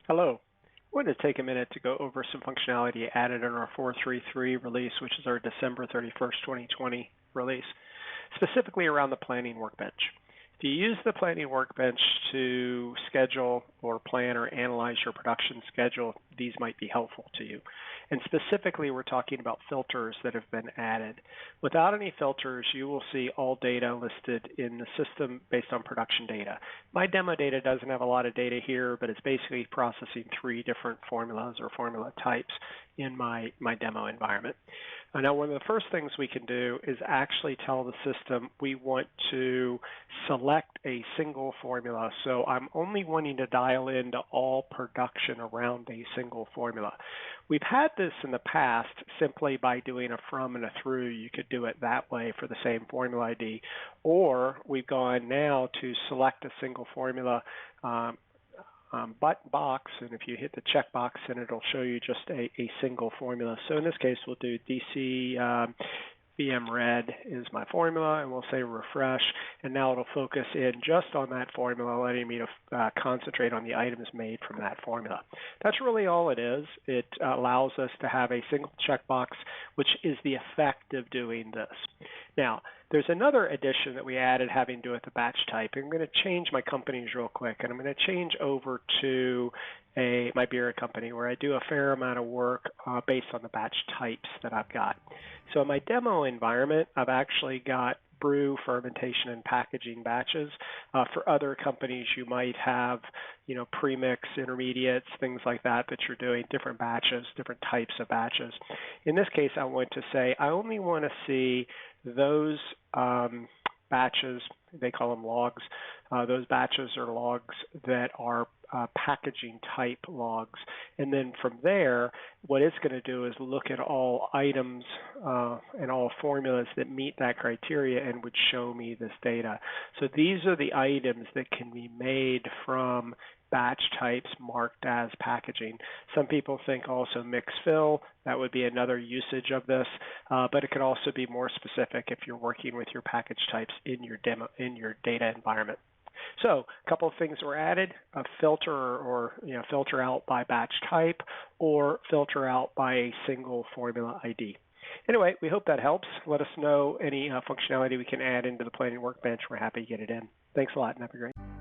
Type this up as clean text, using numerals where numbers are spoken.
Hello. I wanted to take a minute to go over some functionality added in our 4.3.3 release, which is our December 31st, 2020 release, specifically around the Planning Workbench. If you use the Planning Workbench to schedule or plan or analyze your production schedule, these might be helpful to you. And specifically, we're talking about filters that have been added. Without any filters, you will see all data listed in the system based on production data. My demo data doesn't have a lot of data here, but it's basically processing 3 different formulas or formula types in my demo environment. Now, one of the first things we can do is actually tell the system we want to select a single formula. So I'm only wanting to dial into all production around a single formula. We've had this in the past simply by doing a from and a through. You could do it that way for the same formula ID. Or we've gone now to select a single formula button box, and if you hit the checkbox, then it'll show you just a single formula. So in this case, we'll do DC VM red is my formula, and we'll say refresh, and now it'll focus in just on that formula, letting me to concentrate on the items made from that formula. That's really all it is. It allows us to have a single checkbox, which is the effect of doing this. Now, there's another addition that we added having to do with the batch type. I'm going to change my companies real quick, and I'm going to change over to my beer company where I do a fair amount of work based on the batch types that I've got. So in my demo environment, I've actually got brew, fermentation, and packaging batches. For other companies, you might have, premix, intermediates, things like that you're doing, different batches, different types of batches. In this case, I want to say I only want to see those batches, they call them logs. Those batches are logs that are packaging type logs. And then from there, what it's going to do is look at all items and all formulas that meet that criteria and would show me this data. So these are the items that can be made from batch types marked as packaging. Some people think also mix fill. That would be another usage of this, but it could also be more specific if you're working with your package types in your data environment. So a couple of things were added: a filter or filter out by batch type, or filter out by a single formula ID. Anyway, we hope that helps. Let us know any functionality we can add into the Planning Workbench. We're happy to get it in. Thanks a lot, and have a great day.